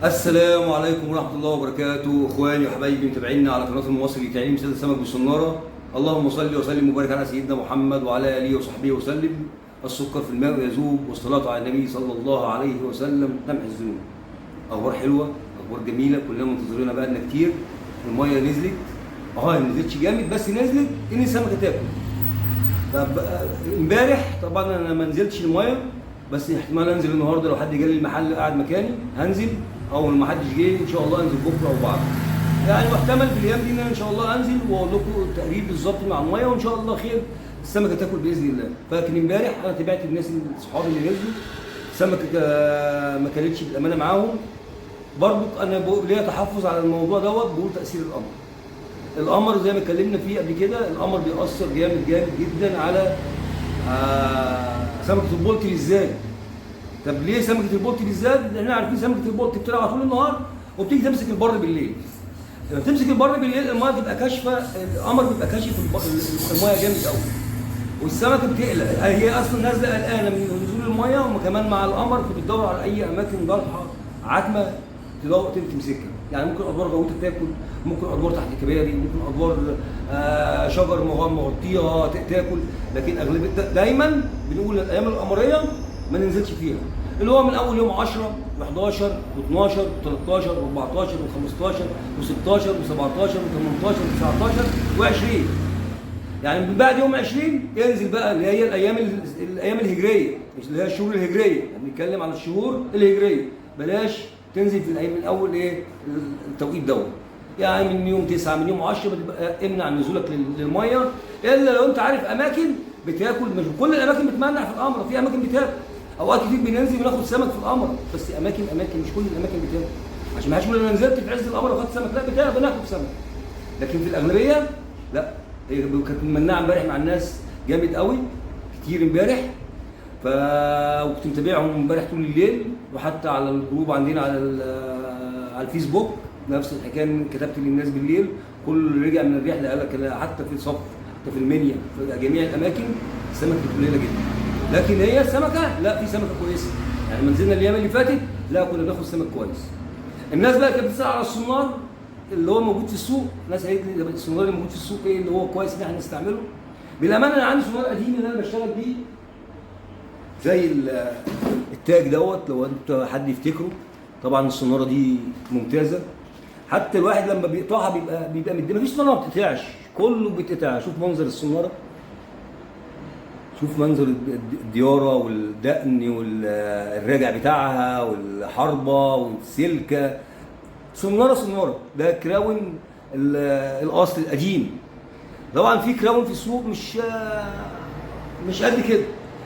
السلام عليكم ورحمة الله وبركاته، اخواني وحبايبي متابعينا على قناة المصري لتعليم سيد السمك بالصنارة. اللهم صل وسلم وبارك على سيدنا محمد وعلى آله وصحبه وسلم. السكر في الماء يذوب، والصلاة على النبي صلى الله عليه وسلم تمحي الذنوب. أخبار حلوة، أخبار جميلة، كلنا منتظرينها بقالنا كتير. المية نزلت، ما نزلتش جامد بس نزلت إن السمكة تاكل. طب امبارح طبعا أنا ما نزلتش المية، بس احتمال انزل النهارده لو حد جالي المحل قاعد مكاني هنزل، او ما حدش جه ان شاء الله انزل بكره او بعد. يعني محتمل في الايام دي ان انا ان شاء الله انزل واقول لكم التقريب بالظبط مع الميه، وان شاء الله خير السمكه تاكل باذن الله. لكن امبارح انا تابعت الناس اصحابي اللي نزلوا، السمكه ما كانتش بالامانه معاهم. برضو انا ليا تحفظ على الموضوع بقول تاثير القمر. القمر زي ما اتكلمنا فيه قبل كده، القمر بيأثر جامد جدا على سمكه البلطي بالذات. طب ليه سمكه البلطي بالذات؟ لان احنا عارفين سمكه البلطي بتلعب طول النهار وبتيجي تمسك البر بالليل. لما تمسك البر بالليل الميه بتبقى كاشفه، القمر بيبقى كاشف الميه جامد قوي، والسمكه بتقلق. هي اصلا نازله قلقانه من نزول الميه، وكمان مع القمر فبتدور على اي اماكن ضلحه عتمه تمسكها. يعني ممكن ادوار غويطه تاكل، ممكن ادوار تحت كباري، ممكن ادوار شجر مغطيها تاكل. لكن اغلبيه دايما بنقول الايام القمريه ما ننزلش فيها، اللي هو من اول يوم 10 و11 و12 و13 و14 و15 و16 و17 و18 و19 و20. يعني من بعد يوم 20 ينزل بقى اللي هي الايام الهجريه، مش اللي هي الشهور الهجريه، بنتكلم على الشهور الهجريه. بلاش تنزل في الايام الاول التوقيت دوت. يعني من يوم 9 من يوم 10 بتبقى امنع نزولك للميه، الا لو انت عارف اماكن بتاكل. مش كل الاماكن بتمنع في القمر، في اماكن بتاكل. اوقات كتير بننزل بناخد سمك في القمر، بس اماكن مش كل الاماكن بتاكل. عشان ما حدش يقول انا نزلت في عز القمر وخدت سمك، لا بناخد سمك. لكن في الاغلبيه لا. هي كانت ممنعه امبارح مع الناس جامد قوي كتير امبارح. وكنت متابعهم امبارح طول الليل، وحتى على الجروب عندنا على الفيسبوك نفس الحكايه، كتبت للناس بالليل. كل رجع من الرحله قال لك حتى في صف، حتى في المنيا، في جميع الاماكن السمك قليله جدا. لكن هي السمكه لا، في سمكه كويسه. يعني لما نزلنا الايام اللي فاتت لا كنا بناخد سمك كويس. الناس بقى كانت بتسال على السنار اللي هو موجود في السوق. الناس قالت لي السنار اللي موجود في السوق ايه اللي هو كويس ان احنا نستعمله. بالامانه انا عندي سنار قديم اللي انا بشتغل بيه زي التاج دوت، لو انت حد يفتكره. طبعا السناره دي ممتازه، حتى الواحد لما بيقطعها بيبقى مدي. مفيش سناره ما بتتقطعش، كله بيتقطع. شوف منظر السناره، شوف منظر الدياره والدقن والراجع بتاعها والحربه والسلكه. سناره ده كراون الاصل القديم. طبعا في كراون في السوق مش قد كده،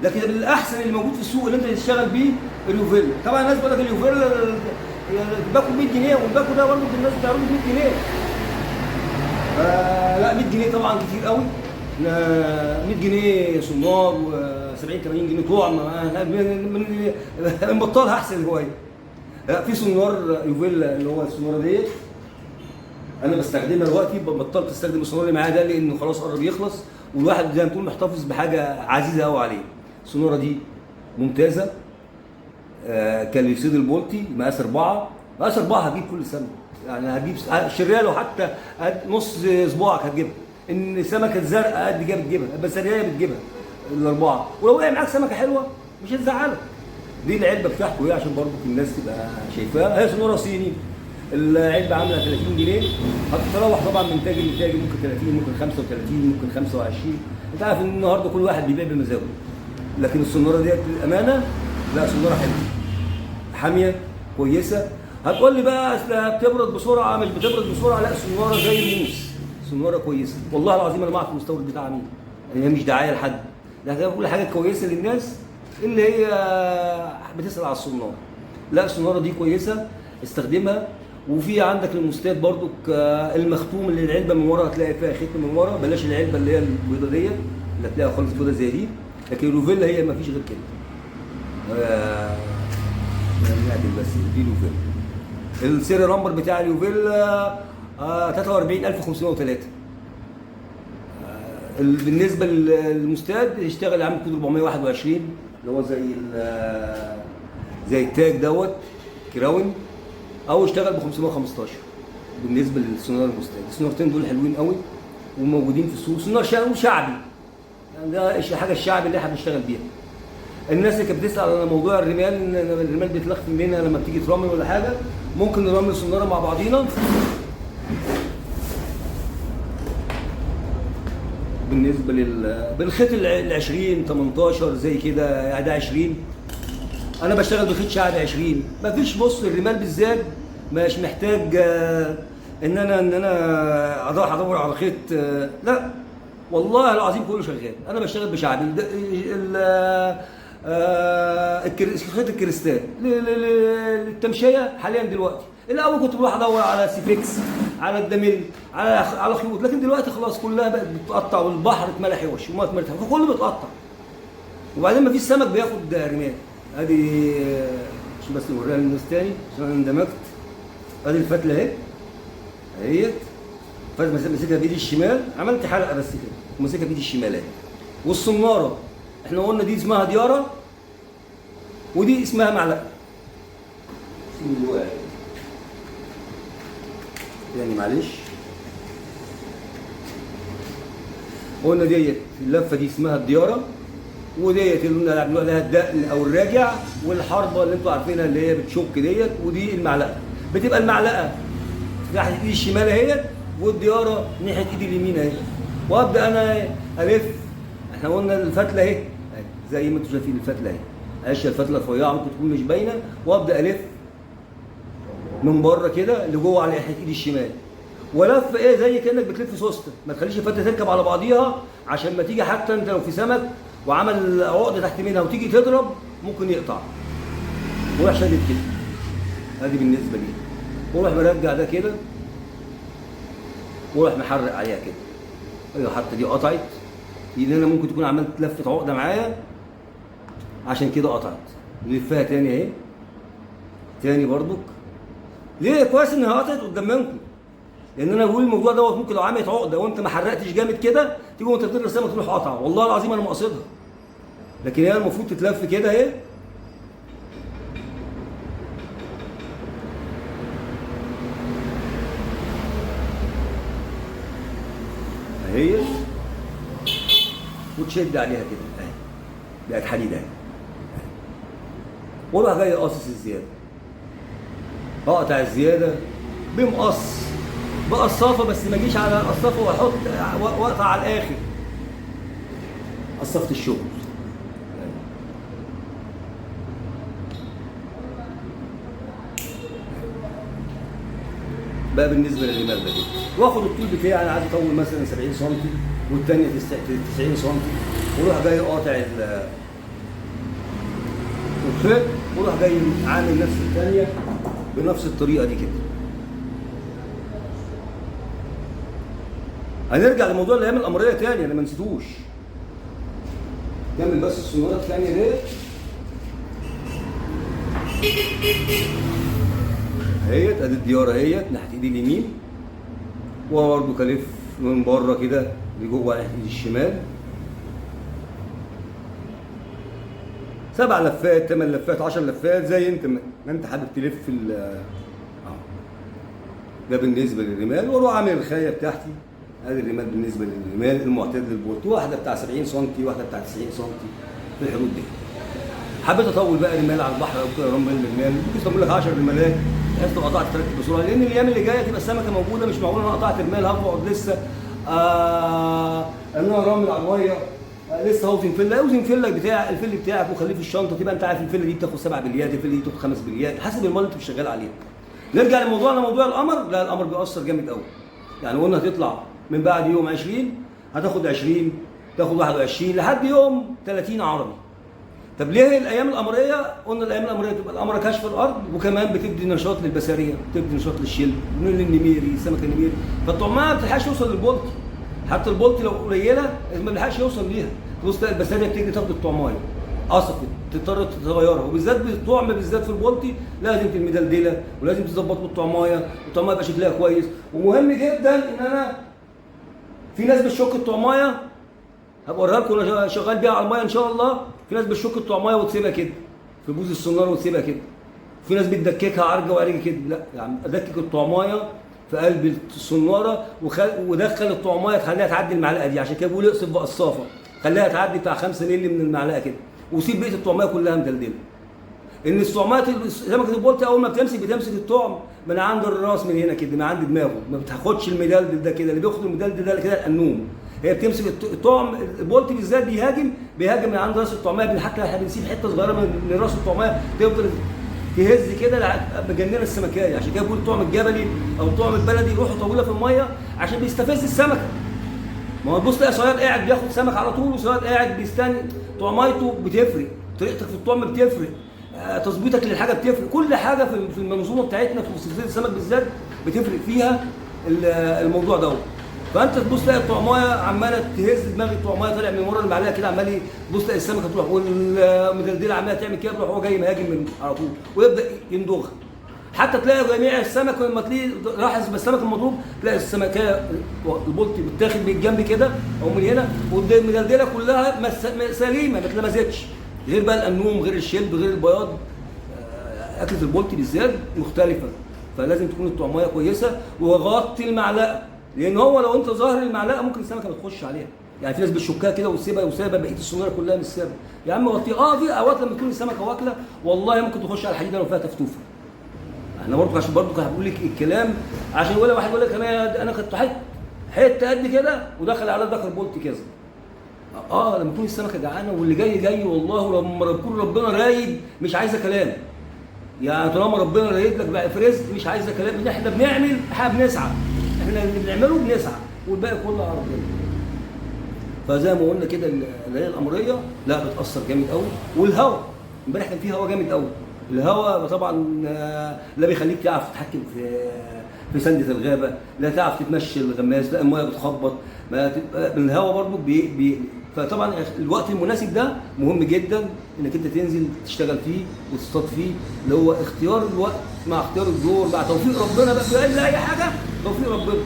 لكن الاحسن اللي موجود في السوق اللي انت تشتغل بيه اليوفيلا. طبعا الناس بتقول لك اليوفيلا باكو 100 جنيه، والباكو ده برضه الناس بتعرضه 100 جنيه. لا 100 جنيه طبعا كتير قوي. 100 جنيه سنار و70 80 جنيه طعم. نبطلها احسن هوايه. لا في سنار يوفيلا اللي هو السناره ديت انا بستخدمها دلوقتي. بطلت استخدم السنار اللي معايا ده لانه خلاص قرب يخلص، والواحد زي ما تقول محتفظ بحاجه عزيزه قوي عليه. السناره دي ممتازه. كان يصيد البولتي مقاس 4. مقاس 4 هجيب كل سنه، يعني هجيب شرياله حتى نص صباعك هتجيبها. ان سمكه زرقاء قد كده بتجيبها، بس هي بتجيبها الاربعه. ولو وقع معاك سمكه حلوه مش هتزعلك. دي العلبه بتاعته ايه عشان برضه الناس تبقى شايفاها. هي سناره صيني، العلبه عامله 30 جنيه. هتتراوح طبعا من تاجر لتاجر، ممكن 30 ممكن 35 ممكن 25. انت عارف ان النهارده كل واحد بيبيع بمزاجه. لكن السناره ديت للامانه لا، سناره حلوه حاميه كويسه. هتقول لي بقى اصل بتبرد بسرعه، مش بتبرد بسرعه. لا سناره زي الموس، سناره كويسه. والله العظيم انا ما اعرف المستورد بتاعها مين، هي مش دعايه لحد، لكن انا بقول حاجه كويسه للناس اللي هي بتسال على السناره. لا السناره دي كويسه، استخدمها. وفي عندك الموستات برضو المختوم اللي العلبه من ورا هتلاقي فيها ختم من ورا. بلاش العلبه اللي هي البيضه ديت اللي هتلاقيها خالص بيضه زي دي. لكن اليوفيلا هي ما فيش غير كده. نعدل بس دي اليوفيلا. السيريال نمبر بتاع اليوفيلا 43503. بالنسبه للمستاد يشتغل عامل كود 421 اللي هو زي التاج دوت كراون. او اشتغل ب 515 بالنسبه للسونار المستند. السونارتين دول حلوين قوي وموجودين في السوق، سونار شعبي يعني، ده حاجه الشعبي اللي احنا بنشتغل بيها. الناس اللي كانت بتسال على موضوع الرمال، ان الرمال بيتلخفن منها لما بتيجي ترمل ولا حاجه، ممكن نرمل سناره مع بعضينا. بالنسبه بالخيط ال 20 18 زي كده يعني، ده 20 انا بشتغل بخيط شعبي 20. مفيش، بص الرمال بالذات مش محتاج ان انا اروح ادور على خيط، لا والله العظيم كله شغال. انا بشتغل بشعبي خيط الكريستال للتمشيه حاليا دلوقتي. الاول كنت بروح ادور على سيفكس، على الدمل، على خيوط، لكن دلوقتي خلاص كلها بقت بتتقطع، والبحر اتملى حوش وما اتملى، فكله بيتقطع. وبعدين مفيش سمك بياخد رمال. ادي عشان بس نوريها للناس تاني عشان انا اندمجت. ادي الفتله اهي اهيت، ماسكها بايدي الشمال، عملت حلقه بس كده وماسكها بايدي الشمال اهي. والصناره احنا قلنا دي اسمها دياره ودي اسمها معلقه. يعني معلش، قلنا ديت اللفه دي اسمها الدياره، وديت اللي بنقول عليها الدقن او الراجع، والحربه اللي انتوا عارفينها اللي هي بتشك ديت، ودي المعلقه. بتبقى المعلقه ناحيه ايدي الشمال اهيت، والدياره ناحيه ايدي اليمين اهي. وابدا انا الف. احنا قلنا الفتله اهي زي ما انتوا شايفين الفتله اهي، اشيل الفتله رفيعه ممكن تكون مش باينه، وابدا الف من بره كده لجوه على ناحيه ايدي الشمال، ولف ايه زي كانك بتلف سوسته. ما تخليش الفتله تركب على بعضيها، عشان ما تيجي حتى انت لو في سمك وعمل عقده تحت منها وتيجي تضرب ممكن يقطع. وروح شادد كده. ادي بالنسبه لي. وروح مرجع ده كده، وروح محرق عليها كده. ايوه حتى دي قطعت، لان انا ممكن تكون عملت لفه عقده معايا عشان كده قطعت. نلفها تاني اهي، تاني برضك. ليه؟ كويس انها قطعت قدام منكم، لان انا بقول الموضوع دوت ممكن لو عملت عقده وانت ما حرقتش جامد كده تيجي وانت بتضرب السمك تروح قطعه. والله العظيم انا ما قاصدها، لكن هي المفروض تتلف كده اهي. اهي وتشد عليها كده اهي، بقت حديد اهي. واروح جاي قاصص الزياده، اقطع الزياده بمقص بقصافه، بس ما اجيش على القصافه واحط واقطع على الاخر. قصافه الشغل بقى بالنسبه للرمال ده. واخد الطول بتاعي، انا عايز اطول مثلا 70 سم والثانيه 90 سم، واروح جاي قاطع الخيط، واروح جاي عامل نفس الثانيه بنفس الطريقه دي كده. هنرجع لموضوع الايام القمريه تاني، انا ما نسيتوش. كمل بس السنارات الثانيه ديت اهيت. ادي الدياره اهيت ناحيه ايدي اليمين، وبرده كلف من بره كده لجوه ناحيه ايدي الشمال. 7 لفات 8 لفات 10 لفات زي انت ما انت حابب تلف ده بالنسبه للرمال. واروح عامل الخايه بتاعتي. ادي الرمال بالنسبه للرمال المعتاد للبولت، واحده بتاع 70 سم واحده بتاع 90 سم في الحدود دي. حبيت اطول بقى رمال على البحر او كده رمال رمال، ممكن اطول لك 10 رمالات بحيث تبقى قطعت تركب بسرعه، لان الايام اللي جايه تبقى السمكه موجوده. مش معقول انا قطعت رمال هقعد لسه ان انا رامل على الميه لسه هوزن فله. اوزن فله بتاع الفل بتاعك وخليه في الشنطه، تبقى انت عارف الفله دي بتاخد 7 بليات، الفله دي بتاخد 5 بليات حسب المال اللي انت شغال عليه. نرجع لموضوعنا، موضوع القمر. لا القمر بيأثر جامد قوي. يعني قلنا هتطلع من بعد يوم 20 هتاخد 20 تاخد 21 لحد يوم 30 عربي. طب ليه الايام القمريه؟ قلنا الايام القمريه بتبقى القمر كشف الارض، وكمان بتدي نشاط للبساريه، بتدي نشاط للشلب، للنميري، السمكه النميري. فالطعميه ما بتلحقش توصل للبلطي، حتى البلطي لو قليله ما بيلحقش يوصل ليها. تبص تلاقي البساريه بتيجي تاخد الطعميه قصفت، تضطر تغيرها. وبالذات بالطعم بالذات في البلطي لازم المدلدله، ولازم تظبط بالطعميه، والطعميه يبقى شكلها كويس. ومهم جدا ان انا في ناس بتشك الطعميه، هبقى اوريها لكم انا شغال بيها على الميه ان شاء الله. في ناس بتشك الطعميه وتسيبها كده في بوز السناره وتسيبها كده، في ناس بتدككها عرجه وعرجه كده، لا يا عم ادكك الطعمايه في قلب الصناره ودخل الطعمايه تخليها تعدي المعلقه دي، عشان كده بيقول اقصف بقصافه، خليها تعدي بتاع 5 مللي من المعلقه كده، وسيب بقيه الطعمايه كلها مدلدله. ان الطعمات سمكه البلطي اول ما بتمسك الطعم من عند الراس من هنا كده، من عند دماغه، ما بتاخدش المدلدل ده كده، اللي بياخد المدلدل ده كده القنوم. هي بتمسك الطعم البلطي بالذات بيهاجم من عند راس الطعميه، حتى احنا بنسيب حته صغيره من راس الطعميه تفضل تهز كده مجننه السمكايه. عشان كده بيقول الطعم الجبلي او الطعم البلدي روحه طويله في الميه عشان بيستفز السمكه. ما هو تبص تلاقي صياد قاعد بياخد سمك على طول، وصياد قاعد بيستني. طعميته بتفرق، طريقتك في الطعم بتفرق، تظبيطك للحاجه بتفرق، كل حاجه في المنظومه بتاعتنا في سلسله السمك بالذات بتفرق فيها الموضوع دوت. فانت تبص تلاقي الطعمايه عماله تهز دماغ الطعمايه طالع من ورا المعلقه كده، عمال تبص تلاقي السمكه تروح، والمدلدله عماله تعمل كده، يروح هو جاي مهاجم من على طول ويبدا يندغها. حتى تلاقي جميع السمك لما تلاقي لاحظ بالسمك المضروب تلاقي السمكيه البلطي بتاخد من الجنب كده او من هنا، والمدلدله كلها سليمه ما اتلمستش، غير بقى القنوم، غير الشلب، غير البياض. اكله البلطي بالذات مختلفه، فلازم تكون الطعمايه كويسه وغطي المعلقه، لان هو لو انت ظاهر المعلقه ممكن السمكه ما تخش عليها. يعني في ناس بتشكها كده وسايبه بقيه الصناره كلها مش سابه. يا عم غطيها. في اوقات لما تكون السمكه واكله والله ممكن تخش على الحديده لو فيها تفتوفه. احنا برضه عشان هقول لك الكلام عشان ولا واحد يقول لك انا كنت حته قد كده ودخل على دخل بولت كذا. لما تكون السمكه جعانه واللي جاي والله، ولما يكون ربنا رايد مش عايزه كلام. يعني طالما ربنا رايد لك بقى في رزق مش عايزه كلام. احنا بنعمل، احنا بنسعى، احنا اللي بنعمله بنسعى والباقي كله على ربنا. فزي ما قلنا كده الليالي القمريه لا بتاثر جامد قوي. والهواء امبارح كان فيه هواء جامد قوي. الهواء طبعا لا بيخليك تعرف تتحكم في سندة الغابه، لا تعرف تتمشي الغماز، لا الميه بتخبط. الهواء برضو فطبعا الوقت المناسب ده مهم جدا انك انت تنزل تشتغل فيه وتصطاد فيه، اللي هو اختيار الوقت مع اختيار الدور مع توفيق ربنا بقى في اي حاجه. توفيق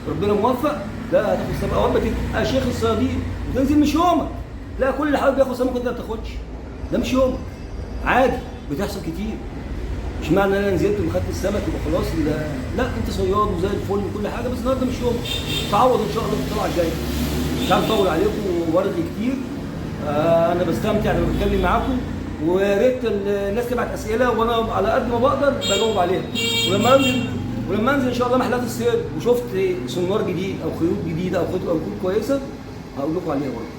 ربنا موفق. لا هتاخد سمك. اول ما تبقى شيخ الصيادين وتنزل مش يومك، لا كل اللي حواليك بياخد سمك وانت ما بتاخدش، ده مش يومك. عادي بتحصل كتير. مش معنى ان انا نزلت وخدت السمك يبقى خلاص لا انت صياد وزي الفل وكل حاجه، بس النهارده مش يومك. تعوض ان شاء الله في الطلعه الجايه. مش عارف اطول عليكم وورد كتير. انا بستمتع لما بتكلم معاكم، ويا ريت الناس تبعت اسئله وانا على قد ما بقدر بجاوب عليها. ولما انزل ان شاء الله محلات الصيد وشفت سنار جديد او خيوط جديده او خيوط كويسه هقول لكم عليها برضه.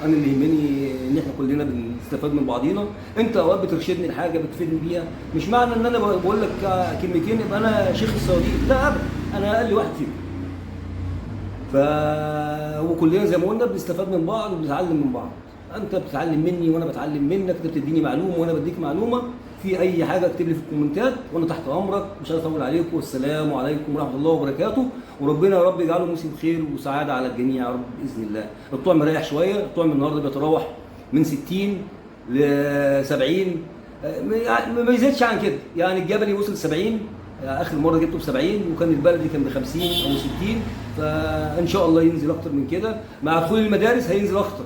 انا اللي يهمني ان احنا كلنا بنستفاد من بعضينا. انت اوقات بترشدني لحاجه بتفيدني بيها، مش معنى ان انا بقول لك كلمتين يبقى انا شيخ الصيادين، لا ابدا، انا اقل واحد فيكم. وكلنا زي ما قلنا بنستفاد من بعض وبنتعلم من بعض. انت بتتعلم مني وانا بتعلم منك، انت بتديني معلومه وانا بديك معلومه. في اي حاجه اكتب لي في الكومنتات وانا تحت امرك. مش عايز اطول عليكم، والسلام عليكم ورحمه الله وبركاته. وربنا يا رب يجعله موسم خير وسعاده على الجميع يا رب باذن الله. الطعم مريح شويه، الطعم النهارده بيتراوح من 60 ل 70، ما يزيدش عن كده. يعني الجبلي وصل 70، اخر مره جبته ب 70، وكان البلدي كان ب 50 او 60. فان شاء الله ينزل اكتر من كده. مع دخول المدارس هينزل اكتر.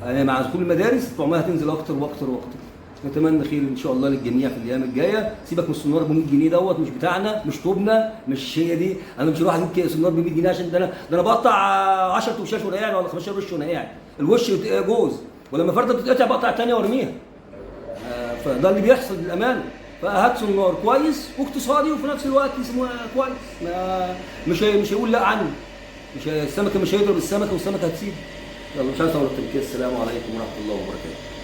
يعني مع دخول المدارس الطعميه هتنزل اكتر واكتر واكتر. نتمنى خير ان شاء الله للجميع في الايام الجايه. سيبك من السناره ب 100 جنيه دوت، مش بتاعنا، مش توبنا، مش هي دي. انا مش هروح اجيب سناره ب 100 جنيه عشان ده انا بقطع 10 وشاش وانا قاعد، ولا 15 وش وانا قاعد. الوش جوز، ولما فرده بتتقطع بقطع الثانيه وارميها. فده اللي بيحصل للامانه. فهات سنار كويس واقتصادي وفي نفس الوقت اسمه كويس. مش هيقول لا عنه. السمكه مش هيضرب السمكه والسمكه هتسيب. يلا مش عايز اقول لك كده. السلام عليكم ورحمه الله وبركاته.